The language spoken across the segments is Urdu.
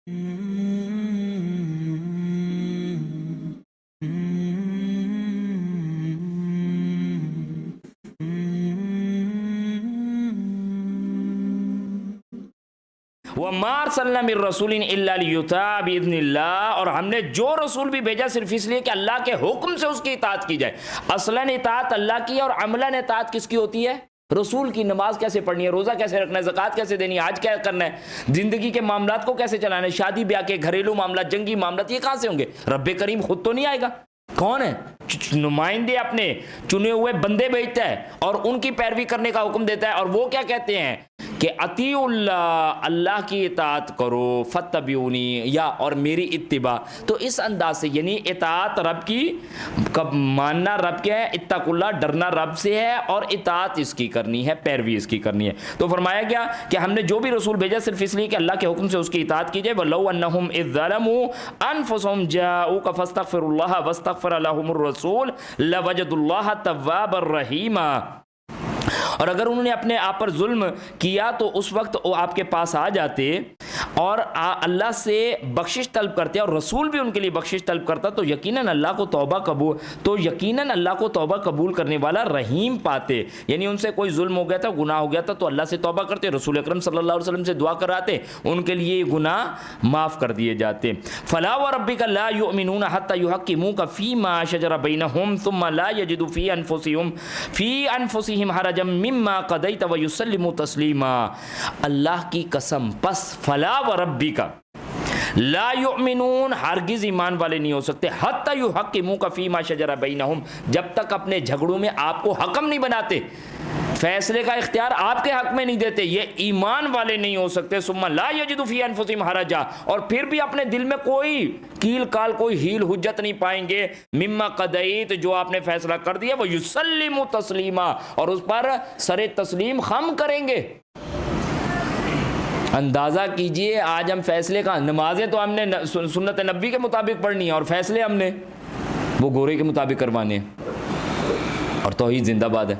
وَمَا أَرْسَلْنَا مِن رَّسُولٍ إِلَّا لِيُطَاعَ بِإِذْنِ اللَّهِ، اور ہم نے جو رسول بھی بھیجا صرف اس لیے کہ اللہ کے حکم سے اس کی اطاعت کی جائے۔ اصلاً اطاعت اللہ کی ہے، اور عملاً اطاعت کس کی ہوتی ہے؟ رسول کی۔ نماز کیسے پڑھنی ہے، روزہ کیسے رکھنا ہے، زکوٰۃ کیسے دینی ہے، حج کیا کرنا ہے، زندگی کے معاملات کو کیسے چلانا ہے، شادی بیاہ کے گھریلو معاملات، جنگی معاملات، یہ کہاں سے ہوں گے؟ رب کریم خود تو نہیں آئے گا، کون ہے؟ نمائندے اپنے چنے ہوئے بندے بھیجتا ہے اور ان کی پیروی کرنے کا حکم دیتا ہے، اور وہ کیا کہتے ہیں کہ اطیعوا اللہ، اللہ کی اطاعت کرو، فتبعونی، یا اور میری اتباع۔ تو اس انداز سے یعنی اطاعت رب کی، کب ماننا رب کے ہے، اتقوا اللہ، ڈرنا رب سے ہے، اور اطاعت اس کی کرنی ہے، پیروی اس کی کرنی ہے۔ تو فرمایا گیا کہ ہم نے جو بھی رسول بھیجا صرف اس لیے کہ اللہ کے حکم سے اس کی اطاعت کی جائے۔ وَلَوْ أَنَّهُمْ إِذ ظَلَمُوا أَنفُسَهُمْ جَاءُوكَ فَاسْتَغْفِرُوا اللَّهَ وَاسْتَغْفَرَ لَهُمُ الرَّسُولُ لَوَجَدُوا اللَّهَ تَوَّابًا رَحِيمًا، اور اگر انہوں نے اپنے آپ پر ظلم کیا تو اس وقت وہ آپ کے پاس آ جاتے اور اللہ سے بخشش طلب کرتے، اور رسول بھی ان کے لیے بخشش طلب کرتا، تو یقیناً اللہ کو توبہ قبول کرنے والا رحیم پاتے۔ یعنی ان سے کوئی ظلم ہو گیا تھا، گناہ ہو گیا تھا، تو اللہ سے توبہ کرتے، رسول اکرم صلی اللہ علیہ وسلم سے دعا کراتے، ان کے لیے گناہ معاف کر دیے جاتے۔ فلا وربک لا یؤمنون حتی یحکموک فیما شجر بینہم ثم لا یجدوا فی انفسہم حرجا مما قضیت ویسلموا تسلیما۔ اللہ کی قسم، پس فلا وربک، لا یؤمنون، ہرگز ایمان والے نہیں ہو سکتے، حتی یحکموک فیما شجر بینہم، جب تک اپنے جھگڑوں میں آپ کو حکم نہیں بناتے، فیصلے کا اختیار آپ کے حق میں نہیں دیتے، یہ ایمان والے نہیں ہو سکتے۔ ثم لا یجدوا فی انفسہم حرجا، اور پھر بھی اپنے دل میں کوئی کیل کال، کوئی ہیل حجت نہیں پائیں گے، مما قضیت، جو آپ نے فیصلہ کر دیا، وہ یسلموا تسلیما، اور اس پر سر تسلیم خم کریں گے۔ اندازہ کیجئے آج ہم فیصلے کا، نمازیں تو ہم نے سنت نبی کے مطابق پڑھنی ہے، اور فیصلے ہم نے وہ گورے کے مطابق کروانے ہیں، اور توحید زندہ باد ہے۔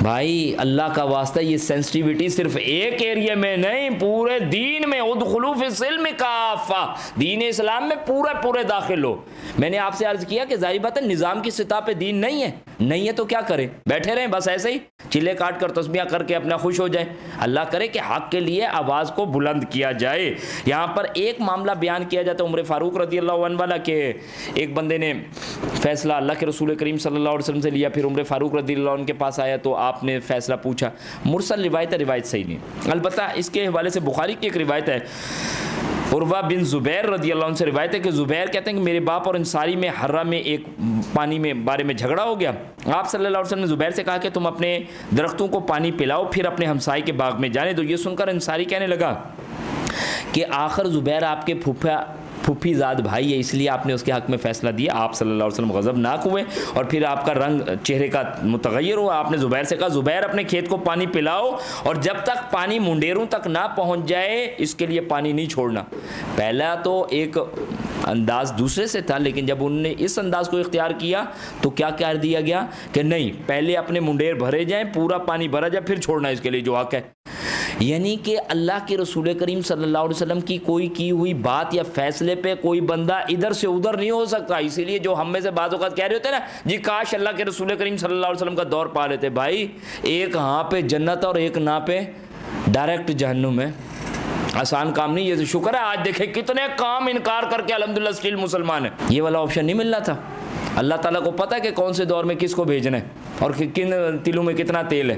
بھائی اللہ کا واسطہ، یہ سینسٹیوٹی صرف ایک ایریا میں نہیں، پورے دین میں، ادخلوا فی السلم کافہ، دین اسلام میں پورے داخل ہو۔ میں نے آپ سے عرض کیا کہ ظاہر بات ہے نظام کی سطح پہ دین نہیں ہے تو کیا کریں؟ بیٹھے رہیں بس ایسے ہی چلے کاٹ کر تسبیح کر کے اپنا خوش ہو جائیں؟ اللہ کرے کہ حق کے لیے آواز کو بلند کیا جائے۔ یہاں پر ایک معاملہ بیان کیا جاتا ہے عمر فاروق رضی اللہ عنہ والا، کہ ایک بندے نے فیصلہ اللہ کے رسول کریم صلی اللہ علیہ وسلم سے لیا، پھر عمر فاروق رضی اللہ عنہ کے پاس آیا تو آپ نے فیصلہ پوچھا۔ مرسل روایت صحیح نہیں، البتہ اس کے حوالے سے بخاری کی ایک روایت ہے، عروہ بن زبیر رضی اللہ عنہ سے روایت ہے کہ زبیر کہتے ہیں کہ میرے باپ اور انصاری میں حرہ میں ایک پانی میں بارے میں جھگڑا ہو گیا۔ آپ صلی اللہ علیہ وسلم نے زبیر سے کہا کہ تم اپنے درختوں کو پانی پلاؤ، پھر اپنے ہمسائے کے باغ میں جانے دو۔ یہ سن کر انصاری کہنے لگا کہ آخر زبیر آپ کے پھوپھی زاد بھائی ہے، اس لیے آپ نے اس کے حق میں فیصلہ دیا۔ آپ صلی اللہ علیہ وسلم غضبناک ہوئے، اور پھر آپ کا رنگ چہرے کا متغیر ہوا۔ آپ نے زبیر سے کہا زبیر اپنے کھیت کو پانی پلاؤ، اور جب تک پانی منڈیروں تک نہ پہنچ جائے اس کے لیے پانی نہیں چھوڑنا۔ پہلا تو ایک انداز دوسرے سے تھا، لیکن جب انہوں نے اس انداز کو اختیار کیا تو کیا کہہ دیا گیا کہ نہیں، پہلے اپنے منڈیر بھرے جائیں، پورا پانی بھرا جائے، پھر چھوڑنا اس کے لیے جو حق ہے۔ یعنی کہ اللہ کے رسول کریم صلی اللہ علیہ وسلم کی کوئی کی ہوئی بات یا فیصلے پہ کوئی بندہ ادھر سے ادھر نہیں ہو سکتا۔ اسی لیے جو ہم میں سے بعض اوقات کہہ رہے ہوتے ہیں نا، جی کاش اللہ کے رسول کریم صلی اللہ علیہ وسلم کا دور پا لیتے، بھائی ایک ہاں پہ جنت اور ایک نہ پہ ڈائریکٹ جہنم ہے۔ آسان کام نہیں، یہ شکر ہے آج دیکھیں کتنے کام انکار کر کے الحمدللہ اسٹیل مسلمان ہے۔ یہ والا آپشن نہیں ملنا تھا۔ اللہ تعالیٰ کو پتہ ہے کہ کون سے دور میں کس کو بھیجنا ہے اور کن تلوں میں کتنا تیل ہے۔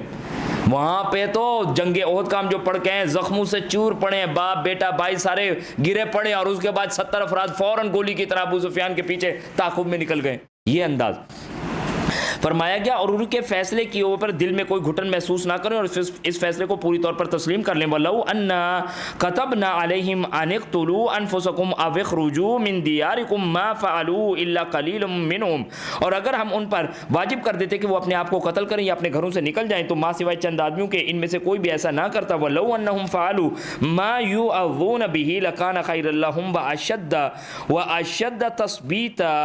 وہاں پہ تو جنگ احد کا ہم جو پڑھ کے ہیں، زخموں سے چور پڑے ہیں، باپ بیٹا بھائی سارے گرے پڑے، اور اس کے بعد 70 افراد فوراً گولی کی طرح ابو سفیان کے پیچھے تعاقب میں نکل گئے۔ یہ انداز فرمایا گیا، اور ان کے فیصلے کی اوپر دل میں کوئی گھٹن محسوس نہ کریں، اور اس فیصلے کو پوری طور پر تسلیم کر لیں۔ وَلَوْ أَنَّا كَتَبْنَا عَلَيْهِمْ أَنِ اقْتُلُوا أَنفُسَكُمْ أَوِ اخْرُجُوا مِنْ دِيَارِكُمْ مَا فَعَلُوا إِلَّا قَلِيلٌ مِّنْهُمْ، اور اگر ہم ان پر واجب کر دیتے کہ وہ اپنے آپ کو قتل کریں یا اپنے گھروں سے نکل جائیں، تو ماں سوائے چند آدمیوں کے ان میں سے کوئی بھی ایسا نہ کرتا۔ وَلَوْ أَنَّهُمْ فَعَلُوا مَا يُؤَذُونَ بِهِ لَكَانَ خَيْرًا لَّهُمْ وَأَشَدَّ تَثْبِيتًا،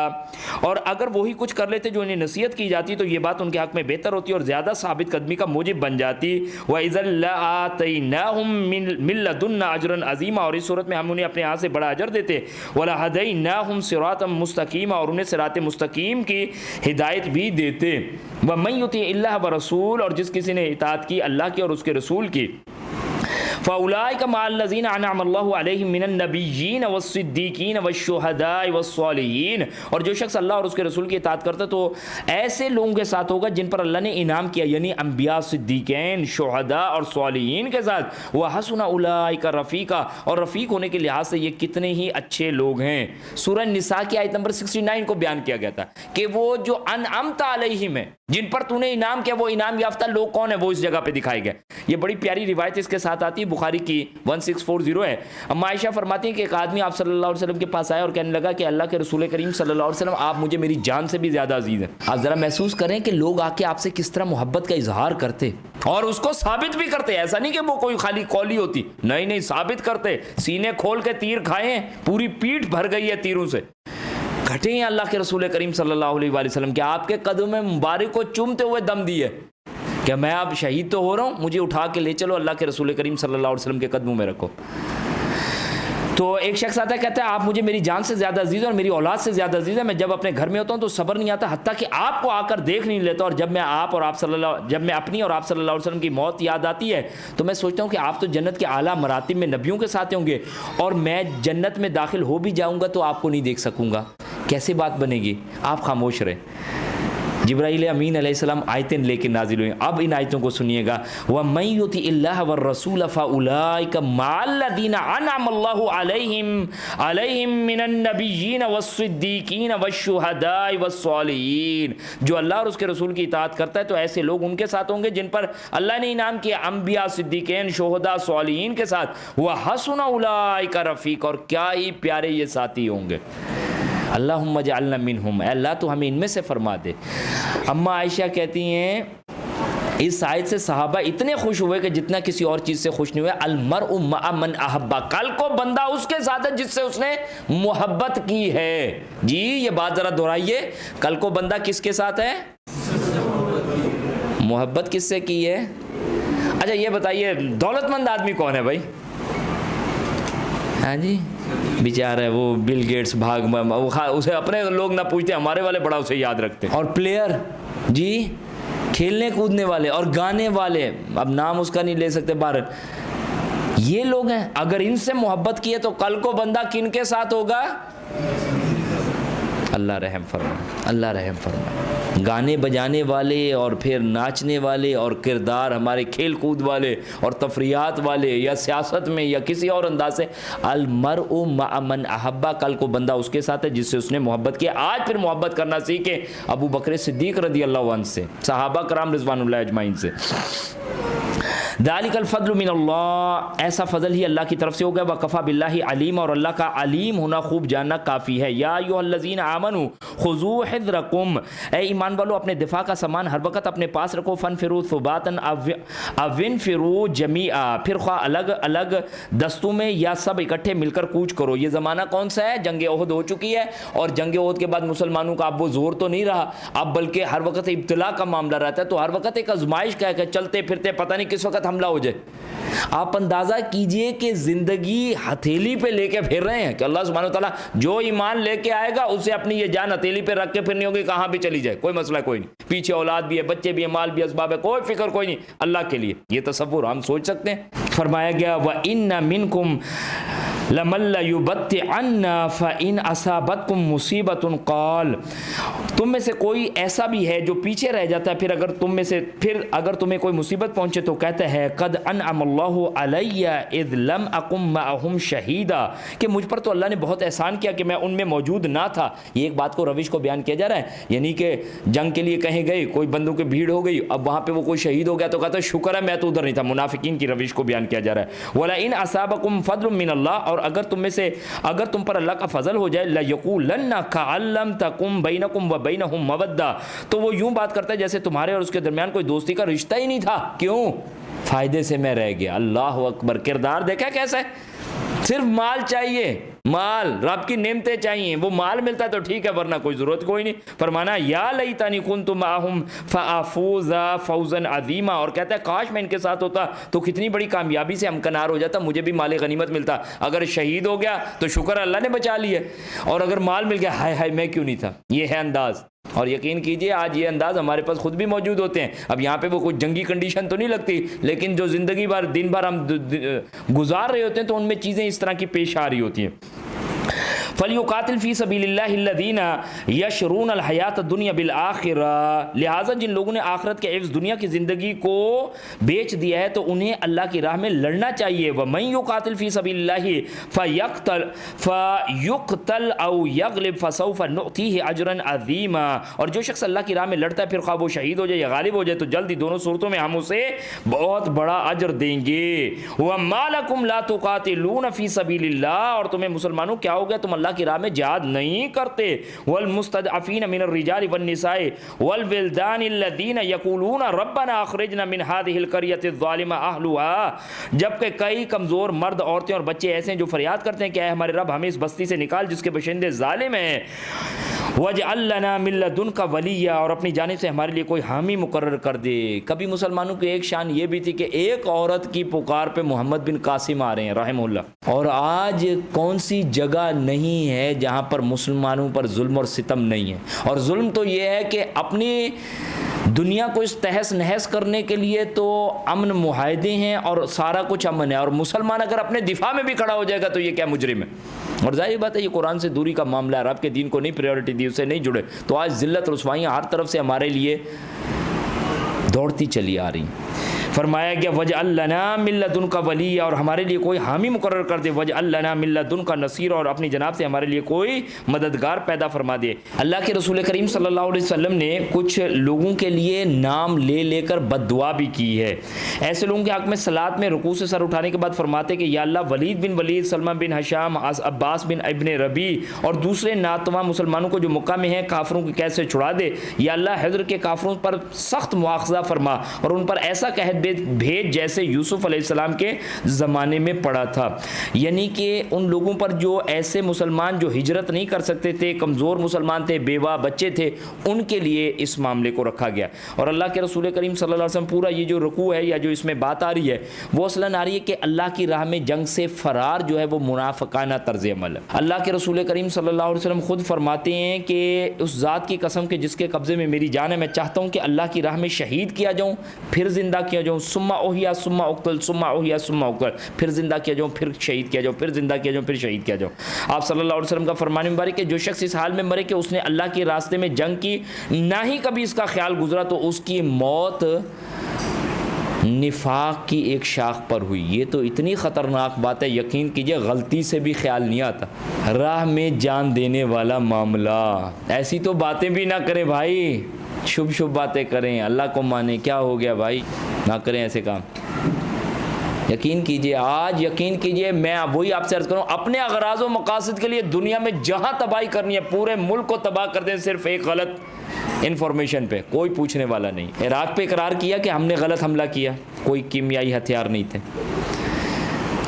اور اگر وہی کچھ کر لیتے جو انہیں نصیحت کی جاتی جاتی تو یہ بات ان کے حق میں بہتر ہوتی اور زیادہ ثابت قدمی کا موجب بن جاتی. وَإِذًا لَآتَيْنَاهُم مِّن لَّدُنَّا أَجْرًا عَظِيمًا, اور اس صورت میں ہم انہیں اپنے ہاتھ سے بڑا اجر دیتے. وَلَهَدَيْنَاهُمْ صِرَاطًا مُّسْتَقِيمًا, اور انہیں صراط مستقیم کی ہدایت بھی دیتے. وَمَن يُطِعِ اللَّهَ وَرَسُولَهُ, اور جس کسی نے اطاعت کی اللہ کی اور اس کے رسول کی, فَأُولَٰئِكَ مَعَ الَّذِينَ أَنْعَمَ اللَّهُ عَلَيْهِم مِّنَ النَّبِيِّينَ وَالصِّدِّيقِينَ وَالشُّهَدَاءِ وَالصَّالِحِينَ, اور جو شخص اللہ اور اس کے رسول کی اطاعت کرتا تو ایسے لوگوں کے ساتھ ہوگا جن پر اللہ نے انعام کیا, یعنی انبیاء, صدیقین, شہداء اور صالحین کے ساتھ. وَحَسُنَ أُولَٰئِكَ رَفِيقًا, اور رفیق ہونے کے لحاظ سے یہ کتنے ہی اچھے لوگ ہیں. سورہ نساء کی آیت نمبر 69 کو بیان کیا گیا تھا کہ وہ جو انعمت علیہم ہے, جن پر تو نے انعام کیا, وہ انعام یافتہ لوگ کون ہیں, وہ اس جگہ پہ دکھائے گئے. یہ بڑی پیاری روایت اس کے ساتھ آتی ہے, بخاری کی 1640 ہے. اما عائشہ فرماتی ہیں کہ ایک آدمی آپ صلی اللہ علیہ وسلم کے پاس آیا اور کہنے لگا کہ اللہ کے رسول کریم صلی اللہ علیہ وسلم, آپ مجھے میری جان سے بھی زیادہ عزیز ہیں. آپ ذرا محسوس کریں کہ لوگ آ کے آپ سے کس طرح محبت کا اظہار کرتے اور اس کو ثابت بھی کرتے. ایسا نہیں کہ وہ کوئی خالی قولی ہوتی, نہیں, ثابت کرتے. سینے کھول کے تیر کھائے ہیں, پوری پیٹھ بھر گئی ہے تیروں سے. گھٹے ہیں اللہ کے رسول کریم صلی اللہ علیہ وسلم کہ آپ کے قدم مبارک کو چومتے ہوئے دم دیے کہ میں اب شہید تو ہو رہا ہوں, مجھے اٹھا کے لے چلو, اللہ کے رسول کریم صلی اللہ علیہ وسلم کے قدموں میں رکھو. تو ایک شخص آتا ہے, کہتا ہے آپ مجھے میری جان سے زیادہ عزیز اور میری اولاد سے زیادہ عزیز ہے. میں جب اپنے گھر میں ہوتا ہوں تو صبر نہیں آتا حتیٰ کہ آپ کو آ کر دیکھ نہیں لیتا, اور جب میں اپنی اور آپ صلی اللہ علیہ وسلم کی موت یاد آتی ہے تو میں سوچتا ہوں کہ آپ تو جنت کے اعلیٰ مراتب میں نبیوں کے ساتھ ہوں گے, اور میں جنت میں داخل ہو بھی جاؤں گا تو آپ کو نہیں دیکھ سکوں گا. کیسے بات بنے گی؟ آپ خاموش رہیں. جبرائیل امین علیہ السلام آیتیں لے کے نازل ہوئے. اب ان آیتوں کو سنیے گا. وَمَن يُطِعِ اللَّهَ وَالرَّسُولَ فَأُولَٰئِكَ مَعَ الَّذِينَ أَنْعَمَ اللَّهُ عَلَيْهِم مِّنَ النَّبِيِّينَ وَالصِّدِّيقِينَ وَالشُّهَدَاءِ وَالصَّالِحِينَ. جو اللہ اور اس کے رسول کی اطاعت کرتا ہے تو ایسے لوگ ان کے ساتھ ہوں گے جن پر اللہ نے انعام کیا, انبیاء, صدیقین, شہداء, صالحین کے ساتھ. وَحَسُنَ أُولَٰئِكَ رَفِيقًا, اور کیا ہی پیارے یہ ساتھی ہوں گے. اللہم اجعلنا منہم, اے اللہ تو ہمیں ان میں سے فرما دے. اما عائشہ کہتی ہیں اس آیت سے صحابہ اتنے خوش ہوئے کہ جتنا کسی اور چیز سے خوش نہیں ہوئے. المرء مع من احب, کل کو بندہ اس کے ساتھ ہے جس سے اس نے محبت کی ہے. جی یہ بات ذرا دہرائیے, کل کو بندہ کس کے ساتھ ہے؟ محبت کس سے کی ہے؟ اچھا یہ بتائیے دولت مند آدمی کون ہے بھائی؟ ہاں جی, بیچارہ ہے وہ بل گیٹس, اسے اپنے لوگ نہ پوچھتے, ہمارے والے بڑا اسے یاد رکھتے. اور پلیئر جی, کھیلنے کودنے والے اور گانے والے, اب نام اس کا نہیں لے سکتے, باہر یہ لوگ ہیں. اگر ان سے محبت کی ہے تو کل کو بندہ کن کے ساتھ ہوگا؟ اللہ رحم فرمائے, اللہ رحم فرمائے. گانے بجانے والے اور پھر ناچنے والے اور کردار ہمارے کھیل کود والے اور تفریحات والے یا سیاست میں یا کسی اور انداز سے, المرء مع من احبا, کل کو بندہ اس کے ساتھ ہے جس سے اس نے محبت کیا. آج پھر محبت کرنا سیکھیں ابو بکر صدیق رضی اللہ عنہ سے, صحابہ کرام رضوان اللہ اجمعین سے. ذالک الفضل من اللہ, ایسا فضل ہی اللہ کی طرف سے ہوگا. وکفی باللہ علیم, اور اللہ کا علیم ہونا خوب جاننا کافی ہے. یا ایھا الذین آمنوا خذوا حذرکم, اے ایمان والو اپنے دفاع کا سامان ہر وقت اپنے پاس رکھو. فانفروا ثباتا او انفروا جمیعا, پھر خواہ الگ الگ دستوں میں یا سب اکٹھے مل کر کوچ کرو. یہ زمانہ کون سا ہے؟ جنگ احد ہو چکی ہے, اور جنگ احد کے بعد مسلمانوں کا اب وہ زور تو نہیں رہا, اب بلکہ ہر وقت ابتلا کا معاملہ رہتا ہے. تو ہر وقت ایک آزمائش کا ہے کہ چلتے پھرتے پتہ نہیں کس وقت حملہ ہو جائے. آپ اندازہ کیجئے کہ زندگی ہتھیلی پہ لے کے پھر رہے ہیں کہ اللہ سبحانہ وتعالیٰ جو ایمان لے کے آئے گا اسے اپنی یہ جان ہتھیلی پہ رکھ کے پھرنی ہوگی, کہاں بھی چلی جائے کوئی مسئلہ کوئی نہیں. پیچھے اولاد بھی ہے, بچے بھی ہیں, مال بھی, اسباب ہے, کوئی فکر کوئی نہیں اللہ کے لیے. یہ تصور ہم سوچ سکتے ہیں. فرمایا گیا وَإِنَّ مِنْكُمْ لَمَن لَيُبَطِّئَنَّ فَإِنْ أَصَابَتْكُمْ مُصِيبَةٌ قَالَ, تم میں سے کوئی ایسا بھی ہے جو پیچھے رہ جاتا ہے, پھر اگر تمہیں کوئی مصیبت پہنچے تو کہتا ہے قد انعم اللہ علی اذ لم اقم معہم شہیدا, کہ مجھ پر تو اللہ نے بہت احسان کیا کہ میں ان میں موجود نہ تھا. یہ ایک بات کو روش کو بیان کیا جا رہا ہے, یعنی کہ جنگ کے لیے کہیں گئے, کوئی بندوں کی بھیڑ ہو گئی, اب وہاں پہ وہ کوئی شہید ہو گیا تو کہتا ہے شکر ہے میں تو ادھر نہیں تھا. منافقین کی روش کو بیان کیا جا رہا ہے. وَلَئِنْ أَصَابَكُمْ فَضْلٌ مِّنَ اللَّهِ, اور اگر تم پر اللہ کا فضل ہو جائے, لَيَقُولَنَّ كَأَن لَّمْ تَكُن بَيْنَكُمْ وَبَيْنَهُم مَّوَدَّةٌ, تو وہ یوں بات کرتا ہے جیسے تمہارے اور اس کے درمیان کوئی دوستی کا رشتہ ہی نہیں تھا. کیوں؟ فائدے سے میں رہ گیا. اللہ اکبر. کردار دیکھا کیسا ہے, صرف مال چاہیے, مال، رب کی نعمتیں چاہیے، وہ مال ملتا ہے تو ٹھیک ہے، ورنہ کوئی ضرورت کوئی نہیں. فرمانا یا لیتنی کنت معہم فافوز فوزا عظیما، اور کہتا ہے کاش میں ان کے ساتھ ہوتا تو کتنی بڑی کامیابی سے ہمکنار ہو جاتا، مجھے بھی مال غنیمت ملتا. اگر شہید ہو گیا تو شکر اللہ نے بچا لیا، اور اگر مال مل گیا ہائے ہائے میں کیوں نہیں تھا. یہ ہے انداز. اور یقین کیجئے آج یہ انداز ہمارے پاس خود بھی موجود ہوتے ہیں. اب یہاں پہ وہ کوئی جنگی کنڈیشن تو نہیں لگتی، لیکن جو زندگی بھر دن بھر ہم گزار رہے ہوتے ہیں تو ان میں چیزیں اس طرح کی پیش آ رہی ہوتی ہیں. فَلْيُقَاتِلْ فِي سَبِيلِ اللَّهِ الَّذِينَ يَشْرُونَ الْحَيَاةَ الدُّنْيَا بِالْآخِرَةِ، لہٰذا جن لوگوں نے آخرت کے عوض دنیا کی زندگی کو بیچ دیا ہے تو انہیں اللہ کی راہ میں لڑنا چاہیے. وَمَن يُقَاتِلْ فِي سَبِيلِ اللَّهِ فَيُقْتَلْ أَوْ يَغْلِبْ فَسَوْفَ نُؤْتِيهِ أَجْرًا عَظِيمًا، اور جو شخص اللہ کی راہ میں لڑتا ہے پھر خواہ وہ شہید ہو جائے یا غالب ہو جائے تو جلدی دونوں صورتوں میں ہم اسے بہت بڑا اجر دیں گے. وَمَا لَكُمْ لَا تُقَاتِلُونَ فِي سَبِيلِ اللَّهِ، اور تمہیں مسلمانوں کیا ہو گیا تم اللہ کی راہ میں جہاد نہیں کرتے. والمستضعفین من الرجال والنساء والولدان الذین یقولون ربنا اخرجنا من هذه القرية الظالم اهلها، جبکہ کئی کمزور مرد، عورتیں اور بچے ایسے ہیں جو فریاد کرتے ہیں کہ اے ہمارے رب ہمیں اس بستی سے نکال جس کے باشندے ظالم ہیں. وَاجْعَلْ لَنَا مِن لَّدُنْكَ وَلِيًّا، اور اپنی جانب سے ہمارے لیے کوئی حامی مقرر کر دے. کبھی مسلمانوں کی ایک شان یہ بھی تھی کہ ایک عورت کی پکار پہ محمد بن قاسم آ رہے ہیں رحمہ اللہ. اور آج کون سی جگہ نہیں ہے جہاں پر مسلمانوں پر ظلم اور ستم نہیں ہے. اور ظلم تو یہ ہے کہ اپنی دنیا کو اس تہس نہس کرنے کے لیے تو امن معاہدے ہیں اور سارا کچھ امن ہے، اور مسلمان اگر اپنے دفاع میں بھی کھڑا ہو جائے گا تو یہ کیا مجرم ہے. اور ظاہر بات ہے یہ قرآن سے دوری کا معاملہ ہے، رب کے دین کو نہیں پریورٹی دی، اسے نہیں جڑے تو آج ذلت رسوائیاں ہر طرف سے ہمارے لیے دوڑتی چلی آ رہی ہیں. فرمایا گیا وَاجْعَلْ لَنَا مِن لَّدُنْكَ وَلِيًّا، اور ہمارے لیے کوئی حامی مقرر کر دے. وَاجْعَلْ لَنَا مِن لَّدُنْكَ نَصِيرًا، اور اپنی جناب سے ہمارے لیے کوئی مددگار پیدا فرما دے. اللہ کے رسول کریم صلی اللہ علیہ وسلم نے کچھ لوگوں کے لیے نام لے لے کر بد دعا بھی کی ہے. ایسے لوگوں کے حق میں صلاۃ میں رکوع سے سر اٹھانے کے بعد فرماتے کہ یا اللہ ولید بن ولید، سلمہ بن ہشام، عباس بن ابن ربیع اور دوسرے ناتواں مسلمانوں کو جو مکہ میں ہیں کافروں کی قید سے چھڑا دے. یا اللہ حضر کے کافروں پر سخت مواخذہ فرما اور ان پر ایسا قحط بھیج جیسے یوسف علیہ السلام کے زمانے میں پڑا تھا. یعنی کہ ان لوگوں پر جو ایسے مسلمان جو ہجرت نہیں کر سکتے تھے، کمزور مسلمان تھے، بیوہ بچے تھے، ان کے لیے اس معاملے کو رکھا گیا. اور اللہ کے رسول کریم صلی اللہ علیہ وسلم پورا یہ جو رکوع ہے یا جو اس میں بات آ رہی ہے وہ اصلاً آ رہی ہے کہ اللہ کی راہ میں جنگ سے فرار جو ہے وہ منافقانہ طرز عمل ہے. اللہ کے رسول کریم صلی اللہ علیہ وسلم خود فرماتے ہیں کہ اس ذات کی قسم کہ جس کے قبضے میں میری جان ہے، میں چاہتا ہوں کہ اللہ کی راہ میں شہید کیا جاؤں پھر زندہ کیا جاؤں، ثم احیا ثم اقتل ثم احیا ثم اقتل، پھر زندہ کیا جاؤں پھر شہید کیا جاؤں، پھر زندہ کیا جاؤں پھر شہید کیا جاؤں. آپ صلی اللہ علیہ وسلم کا فرمان مبارک کہ جو شخص اس حال میں مرے کہ اس نے اللہ کے راستے میں جنگ کی، نہ ہی کبھی اس کا خیال گزرا، تو اس کی موت نفاق کی ایک شاخ پر ہوئی. یہ تو اتنی خطرناک بات ہے، یقین کیجئے غلطی سے بھی خیال نہیں آتا. راہ میں جان دینے والا معاملہ، ایسی تو باتیں بھی نہ کریں بھائی، شبھ باتیں کریں، اللہ کو مانیں. کیا ہو گیا بھائی، نہ کریں ایسے کام. یقین کیجئے آج، یقین کیجئے میں وہی آپ سے عرض کروں، اپنے اغراض و مقاصد کے لیے دنیا میں جہاں تباہی کرنی ہے پورے ملک کو تباہ کر دیں صرف ایک غلط انفارمیشن پہ، کوئی پوچھنے والا نہیں. عراق پہ اقرار کیا کہ ہم نے غلط حملہ کیا، کوئی کیمیائی ہتھیار نہیں تھے.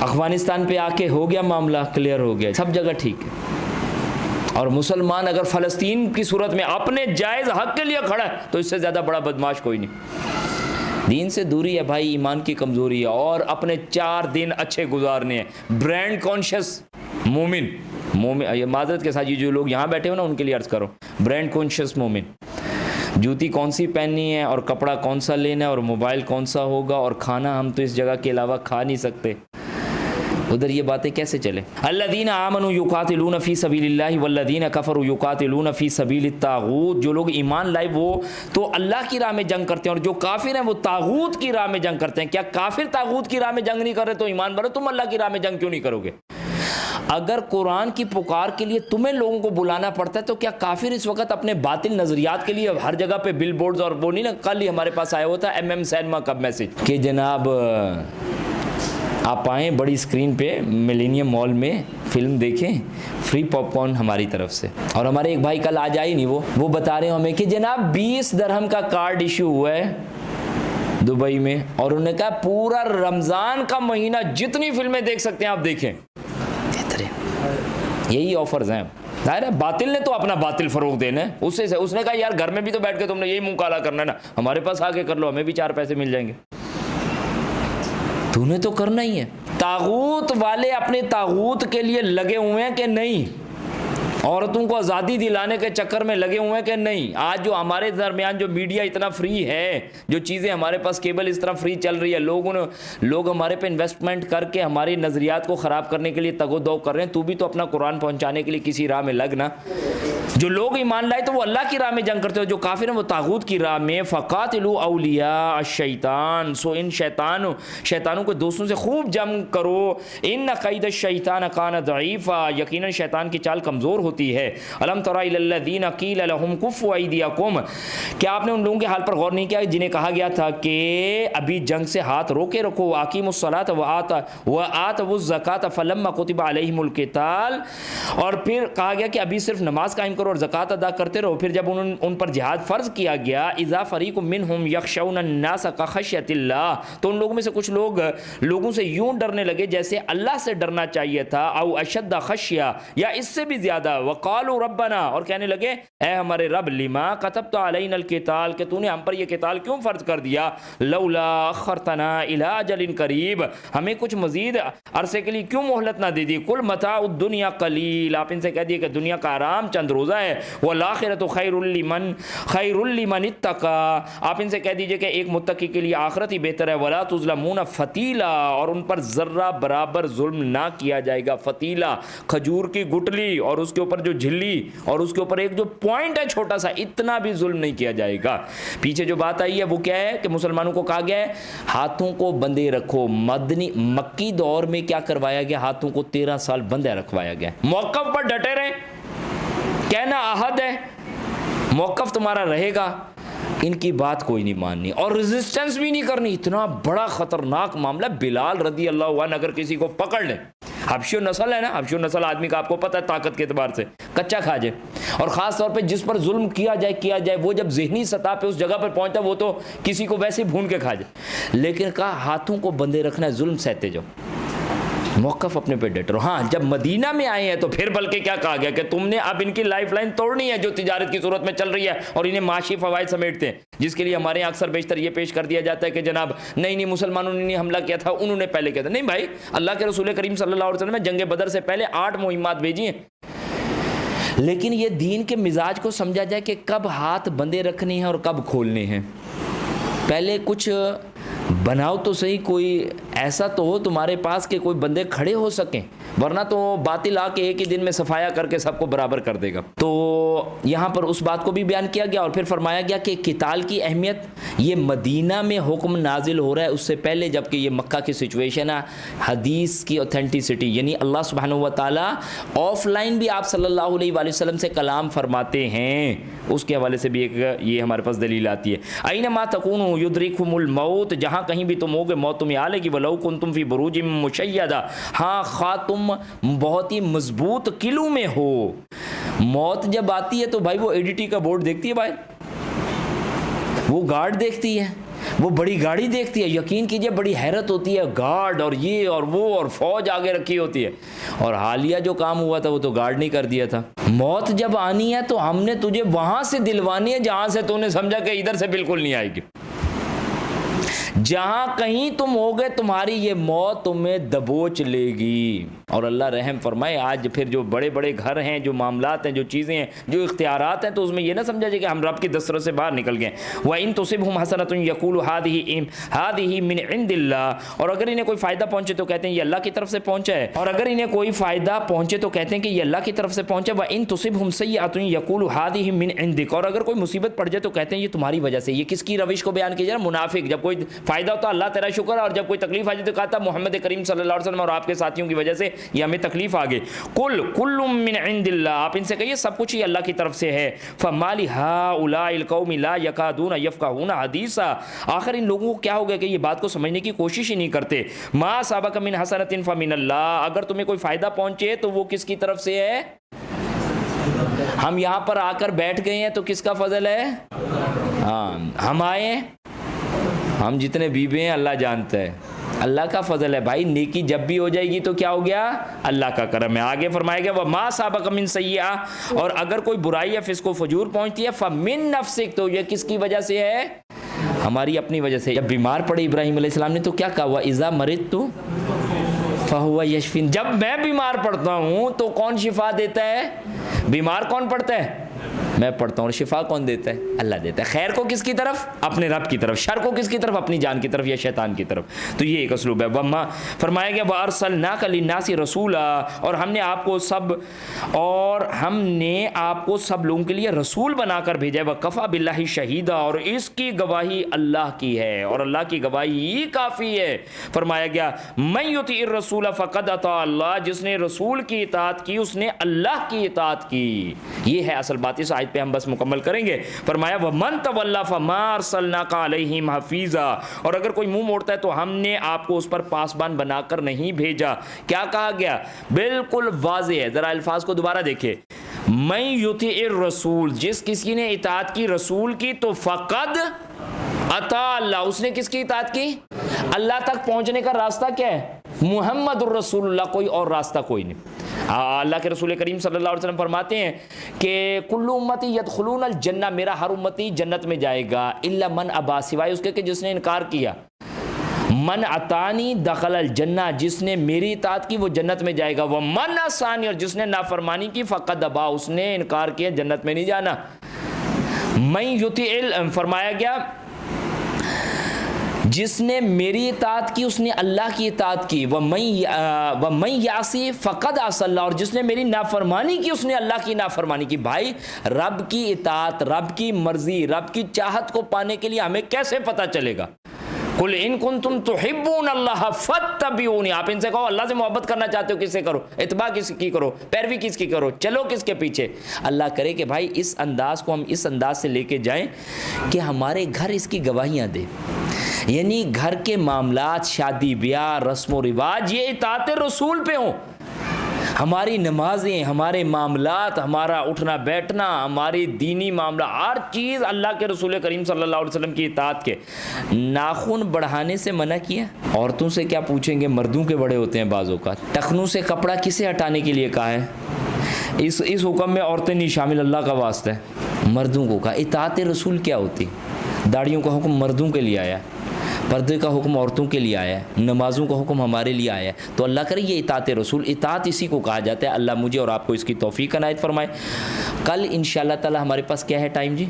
افغانستان پہ آ کے ہو گیا معاملہ، کلیئر ہو گیا، سب جگہ ٹھیک ہے. اور مسلمان اگر فلسطین کی صورت میں اپنے جائز حق کے لیے کھڑا ہے تو اس سے زیادہ بڑا بدماش کوئی نہیں. دین سے دوری ہے بھائی، ایمان کی کمزوری ہے، اور اپنے 4 دن اچھے گزارنے ہیں. برانڈ کانشیس مومن، معذرت کے ساتھ یہ جو لوگ یہاں بیٹھے ہو نا ان کے لیے عرض کرو، برانڈ کانشیس مومن. جوتی کون سی پہننی ہے اور کپڑا کون سا لینا ہے اور موبائل کون سا ہوگا اور کھانا ہم تو اس جگہ کے علاوہ کھا نہیں سکتے، ادھر یہ باتیں کیسے چلے؟ الذین آمنوا یقاتلون فی سبیل اللہ والذین کفروا یقاتلون فی سبیل الطاغوت. جو لوگ ایمان لائے وہ تو اللہ کی راہ میں جنگ کرتے ہیں، اور جو کافر ہیں وہ طاغوت کی راہ میں جنگ کرتے ہیں. کیا کافر طاغوت کی راہ میں جنگ نہیں کر رہے تو ایمان بھرو، تم اللہ کی راہ میں جنگ کیوں نہیں کرو گے؟ اگر قرآن کی پکار کے لیے تمہیں لوگوں کو بلانا پڑتا ہے تو کیا کافر اس وقت اپنے باطل نظریات کے لیے ہر جگہ پہ بل بورڈز اور وہ نہیں نا، کل ہی ہمارے پاس آیا ہوتا ہے سینما کا میسج کہ جناب آپ آئیں بڑی اسکرین پہ ملینیم مال میں فلم دیکھیں، فری پاپ کارن ہماری طرف سے. اور ہمارے ایک بھائی کل آج آئی نہیں، وہ بتا رہے ہیں ہمیں کہ جناب 20 درہم کا کارڈ ایشو ہوا ہے دبئی میں، اور انہوں نے کہا پورا رمضان کا مہینہ جتنی فلمیں دیکھ سکتے ہیں آپ دیکھیں. یہی آفرز ہیں. ظاہر ہے باطل نے تو اپنا باطل فروغ دینا ہے. اس نے کہا یار گھر میں بھی تو بیٹھ کے تم نے یہی منہ کالا کرنا ہے نا, ہمارے پاس آ کے کر لو, ہمیں بھی 4 پیسے مل جائیں گے. تو نے تو کرنا ہی ہے. طاغوت والے اپنے طاغوت کے لیے لگے ہوئے ہیں کہ نہیں؟ عورتوں کو آزادی دلانے کے چکر میں لگے ہوئے ہیں کہ نہیں؟ آج جو ہمارے درمیان جو میڈیا اتنا فری ہے, جو چیزیں ہمارے پاس کیبل اس طرح فری چل رہی ہے, لوگ ہمارے پہ انویسٹمنٹ کر کے ہماری نظریات کو خراب کرنے کے لیے تگ و دو کر رہے ہیں. تو بھی تو اپنا قرآن پہنچانے کے لیے کسی راہ میں لگنا. جو لوگ ایمان لائے تو وہ اللہ کی راہ میں جنگ کرتے ہیں, جو کافر ہیں وہ طاغوت کی راہ میں. فقاتلوا اولیاء الشیطان, سو ان شیطانوں کو دوستوں سے خوب جنگ کرو. ان قید الشیطان کان ضعیفا, یقیناً شیطان کی چال کمزور ہوتی ہے. الم تر الی الذین قیل لهم کفوا ایدیکم, کیا آپ نے ان لوگوں کے حال پر غور نہیں کیا جنہیں کہا گیا تھا کہ ابھی جنگ سے ہاتھ روکے رکھو. اقیموا الصلاۃ وآتوا الزکاۃ فلما کتب علیہم القتال, اور پھر کہا گیا کہ ابھی صرف نماز قائم کرو اور زکوٰۃ ادا کرتے رہو. پھر جب ان پر جہاد فرض کیا گیا, اذا فریق منہم یخشون الناس کخشیۃ اللہ, تو ان لوگوں میں سے کچھ لوگوں سے یوں ڈرنے لگے جیسے اللہ سے ڈرنا چاہیے تھا. او اشد خشیہ, یا اس سے بھی زیادہ. وقالوا ربنا, اور کہنے لگے اے ہمارے رب, لما کتبت علینا القتال, کہ تو نے ہم پر یہ قتال کیوں فرض کر دیا. لولا اخرتنا الی اجل قریب, ہمیں کچھ مزید عرصے کے لیے کیوں مہلت نہ دے دی. قل متاع الدنیا قلیل, آپ ان سے کہہ دیے کہ دنیا کا آرام چند روزہ ہے. والآخرۃ خیر لمن اتقى, آپ ان سے کہہ دیجئے کہ ایک متقی کے لیے آخرت ہی بہتر ہے. ولا تظلمون فتیلا, اور ان پر ذرہ برابر ظلم نہ کیا جائے گا. فتیلا کھجور کی گٹلی اور اس کے اوپر جو جھلی اور اس کے اوپر ایک جو پوائنٹ ہے چھوٹا سا, اتنا بھی ظلم نہیں کیا جائے گا. پیچھے جو بات آئی ہے وہ کیا ہے کہ مسلمانوں کو کہا گیا ہے ہاتھوں کو بندے رکھو. مکی دور میں کیا کروایا گیا, ہاتھوں کو 13 سال بندے رکھوایا گیا. موقف پر ڈٹے رہے, کہنا عہد ہے, موقف تمہارا رہے گا, ان کی بات کوئی نہیں ماننی اور ریزسٹنس بھی نہیں کرنی. اتنا بڑا خطرناک معاملہ. بلال رضی اللہ عنہ اگر کسی کو پکڑ لے, حبشی نسل ہے نا, حبشی نسل آدمی کا آپ کو پتہ ہے طاقت کے اعتبار سے کچا کھا جائے, اور خاص طور پہ جس پر ظلم کیا جائے وہ جب ذہنی سطح پہ اس جگہ پر پہنچتا ہے وہ تو کسی کو ویسے بھون کے کھا جائے. لیکن کہا ہاتھوں کو بندے رکھنا ہے, ظلم سہتے جاؤ, موقف اپنے پہ ڈٹ رہو. ہاں جب مدینہ میں آئے ہیں تو پھر بلکہ کیا کہا گیا کہ تم نے اب ان کی لائف لائن توڑنی ہے جو تجارت کی صورت میں چل رہی ہے اور انہیں معاشی فوائد سمیٹتے ہیں, جس کے لیے ہمارے یہاں اکثر بیشتر یہ پیش کر دیا جاتا ہے کہ جناب نہیں مسلمانوں نے نہیں حملہ کیا تھا, انہوں نے پہلے کیا تھا. نہیں بھائی, اللہ کے رسول کریم صلی اللہ علیہ وسلم نے جنگ بدر سے پہلے 8 مہمات بھیجی ہیں. لیکن یہ دین کے مزاج کو سمجھا جائے کہ کب ہاتھ بندے رکھنے ہیں اور کب کھولنے ہیں. پہلے کچھ بناؤ تو صحیح, کوئی ایسا تو ہو تمہارے پاس کہ کوئی بندے کھڑے ہو سکیں, ورنہ تو باطل آ کے ایک ہی دن میں صفایا کر کے سب کو برابر کر دے گا. تو یہاں پر اس بات کو بھی بیان کیا گیا اور پھر فرمایا گیا کہ قتال کی اہمیت یہ مدینہ میں حکم نازل ہو رہا ہے, اس سے پہلے جبکہ یہ مکہ کی سچویشن ہے. حدیث کی اوتھینٹسٹی یعنی اللہ سبحانہ و تعالیٰ آف لائن بھی آپ صلی اللہ علیہ وآلہ وسلم سے کلام فرماتے ہیں, اس کے حوالے سے بھی ایک یہ ہمارے پاس دلیل آتی ہے. اینما تکونوا یدرککم الموت, جہاں کہیں بھی تم ہوگے موت تمہیں آ لے گی. ولو کنتم فی بروج مشیدہ, ہاں خواہ تم بہت ہی مضبوط قلعوں میں ہو. موت جب آتی ہے تو بھائی وہ ایڈیٹی کا بورڈ دیکھتی ہے, بھائی وہ گارڈ دیکھتی ہے, وہ بڑی گاڑی دیکھتی ہے. یقین کیجئے بڑی حیرت ہوتی ہے, گارڈ اور یہ اور وہ اور فوج آگے رکھی ہوتی ہے. اور حالیہ جو کام ہوا تھا وہ تو گارڈ نہیں کر دیا تھا. موت جب آنی ہے تو ہم نے تجھے وہاں سے دلوانی ہے جہاں سے تو نے سمجھا کہ ادھر سے بالکل نہیں آئے گی. جہاں کہیں تم ہوگے تمہاری یہ موت تمہیں دبوچ لے گی. اور اللہ رحم فرمائے, آج پھر جو بڑے بڑے گھر ہیں, جو معاملات ہیں, جو چیزیں ہیں, جو اختیارات ہیں, تو اس میں یہ نہ سمجھا جائے کہ ہم رب کی دسترس سے باہر نکل گئے. وَإِن تُصِبْهُمْ حَسَنَةٌ يَقُولُ هَٰذِهِ مِنْ عِنْدِ اللَّهِ, اور اگر انہیں کوئی فائدہ پہنچے تو کہتے ہیں یہ اللہ کی طرف سے پہنچا ہے. اور اگر انہیں کوئی فائدہ پہنچے تو کہتے ہیں کہ یہ اللہ کی طرف سے پہنچا. وَإِن تُصِبْهُمْ سَيِّئَةٌ يَقُولُ هَٰذِهِ مِنْ عِنْدِكَ, اور اگر کوئی مصیبت پڑ جائے تو کہتے ہیں یہ تمہاری وجہ سے. یہ کس کی روش کو بیان کیا جا رہا ہے؟ منافق. جب کوئی فائدہ ہوتا اللہ تیرا شکر ہے, اور جب کوئی تکلیف آ جائے تو کہتا محمد کریم صلی اللہ علیہ وسلم اور آپ کے ساتھیوں کی وجہ سے یہ ہمیں تکلیف آ گئی. کل من عند اللہ, آپ ان سے کہیے سب کچھ ہی اللہ کی طرف سے ہے. فما لهؤلاء القوم لا يكادون يفقهون حدیثا, آخر ان لوگوں کو کیا ہو گیا کہ یہ بات کو سمجھنے کی کوشش ہی نہیں کرتے. ما اصابك من حسنة فمن اللہ, اگر تمہیں کوئی فائدہ پہنچے تو وہ کس کی طرف سے ہے؟ ہم یہاں پر آ کر بیٹھ گئے ہیں تو کس کا فضل ہے؟ ہاں ہم آئے, ہم جتنے بیوے ہیں اللہ جانتا ہے, اللہ کا فضل ہے بھائی. نیکی جب بھی ہو جائے گی تو کیا ہو گیا؟ اللہ کا کرم ہے. آگے فرمایا گیا وما سابق من سیئہ، اور اگر کوئی برائی یا فسق و فجور پہنچتی ہے فمن نفسک، تو یہ کس کی وجہ سے ہے؟ ہماری اپنی وجہ سے. جب بیمار پڑے ابراہیم علیہ السلام نے تو کیا کہا؟ وَإِذَا مَرِضْتُ فَهُوَ يَشْفِينِ، جب میں بیمار پڑتا ہوں تو کون شفا دیتا ہے؟ بیمار کون پڑتا ہے؟ میں پڑھتا ہوں. اور شفا کون دیتا ہے؟ اللہ دیتا ہے. خیر کو کس کی طرف؟ اپنے رب کی طرف. شر کو کس کی طرف؟ اپنی جان کی طرف یا شیطان کی طرف. تو یہ ایک اسلوب ہے. وما فرمایا گیا وَأَرْسَلْنَاكَ لِلنَّاسِ رَسُولًا، اور ہم نے آپ کو سب لوگوں کے لیے رسول بنا کر بھیجا ہے. وَكَفَى بِاللَّهِ شَهِيدًا، اور اس کی گواہی اللہ کی ہے، اور اللہ کی گواہی ہی کافی ہے. فرمایا گیا مَن يُطِعِ الرَّسُولَ فَقَدْ أَطَاعَ اللَّهَ، جس نے رسول کی اطاعت کی اس نے اللہ کی اطاعت کی. یہ ہے اصل بات. اس آیت پہ ہم بس مکمل کریں گے. فرمایا وَمَن تَوَلَّىٰ فَمَا أَرْسَلْنَاكَ عَلَيْهِمْ حَفِيظًا، اور اگر کوئی منہ موڑتا ہے تو ہم نے آپ کو اس پر پاسبان بنا کر نہیں بھیجا. کیا کہا گیا؟ بالکل واضح ہے. ذرا الفاظ کو دوبارہ دیکھیں. مَن يُطِعِ الرَّسُولَ، جس کسی نے اطاعت کی رسول کی تو فقد اطاع اللہ، اس نے کس کی اطاعت کی؟ اللہ تک پہنچنے کا راستہ کیا ہے؟ محمد الرسول اللہ، کوئی اور راستہ کوئی نہیں. اللہ کے رسول کریم صلی اللہ علیہ وسلم فرماتے ہیں کہ کل امتی یدخلون الجنہ، میرا ہر امتی جنت میں جائے گا، الا من ابا، سوائے اس کے کہ جس نے انکار کیا. من اطانی دخل الجنہ، جس نے میری اطاعت کی وہ جنت میں جائے گا. ومن عصانی، اور جس نے نافرمانی کی فقد ابا، اس نے انکار کیا، جنت میں نہیں جانا. من یطع، فرمایا گیا جس نے میری اطاعت کی اس نے اللہ کی اطاعت کی. وَمَن یعصی فقد عصى اللہ، اور جس نے میری نافرمانی کی اس نے اللہ کی نافرمانی کی. بھائی رب کی اطاعت، رب کی مرضی، رب کی چاہت کو پانے کے لیے ہمیں کیسے پتہ چلے گا؟ قُلْ إِن كُنتُمْ تُحِبُّونَ اللَّهَ فَاتَّبِعُونِی، آپ ان سے کہو اللہ سے محبت کرنا چاہتے ہو کس سے کرو؟ اتباع کس کی کرو؟ پیروی کس کی کرو؟ چلو کس کے پیچھے؟ اللہ کرے کہ بھائی اس انداز کو ہم اس انداز سے لے کے جائیں کہ ہمارے گھر اس کی گواہیاں دیں. یعنی گھر کے معاملات، شادی بیاہ، رسم و رواج، یہ اطاعت رسول پہ ہوں. ہماری نمازیں، ہمارے معاملات، ہمارا اٹھنا بیٹھنا، ہماری دینی معاملہ، ہر چیز اللہ کے رسول کریم صلی اللہ علیہ وسلم کی اطاعت کے. ناخن بڑھانے سے منع کیا. عورتوں سے کیا پوچھیں گے؟ مردوں کے بڑے ہوتے ہیں بعض اوقات. ٹخنوں سے کپڑا کسے ہٹانے کے لیے کہا ہے؟ اس حکم میں عورتیں نہیں شامل، اللہ کا واسطہ ہے. مردوں کو کہا. اطاعت رسول کیا ہوتی؟ داڑھیوں کا حکم مردوں کے لیے آیا، پردے کا حکم عورتوں کے لیے آیا ہے، نمازوں کا حکم ہمارے لیے آیا ہے. تو اللہ کرے یہ اطاعت رسول، اطاعت اسی کو کہا جاتا ہے. اللہ مجھے اور آپ کو اس کی توفیق عنایت فرمائے. کل انشاءاللہ تعالی ہمارے پاس کیا ہے ٹائم جی؟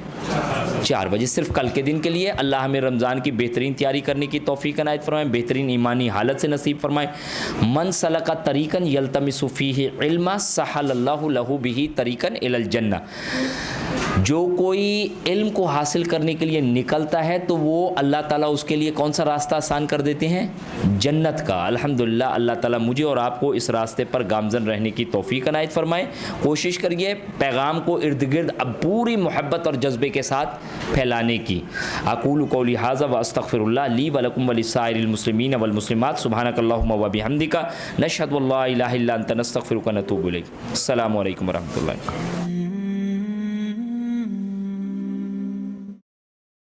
4 بجے، صرف کل کے دن کے لیے. اللہ ہمیں رمضان کی بہترین تیاری کرنے کی توفیق عنایت فرمائے، بہترین ایمانی حالت سے نصیب فرمائے. من سلک طریقا یلتمس فیہ علما سہل اللہ لہ بہ طریقا الی الجنہ، جو کوئی علم کو حاصل کرنے کے لیے نکلتا ہے تو وہ اللہ تعالیٰ اس کے لیے کون سا راستہ آسان کر دیتے ہیں؟ جنت کا. الحمدللہ اللہ تعالیٰ مجھے اور آپ کو اس راستے پر گامزن رہنے کی توفیق عنایت فرمائے. کوشش کریے پیغام کو ارد گرد اب پوری محبت اور جذبے کے ساتھ پھیلانے کی. اقول قولی ھذا واستغفر اللہ لی ولکم ولسائر المسلمین والمسلمات. سبحانک اللہم وبحمدک، نشہد ان لا الہ الا انت، نستغفرک ونتوب الیک. السلام علیکم ورحمۃ اللہ.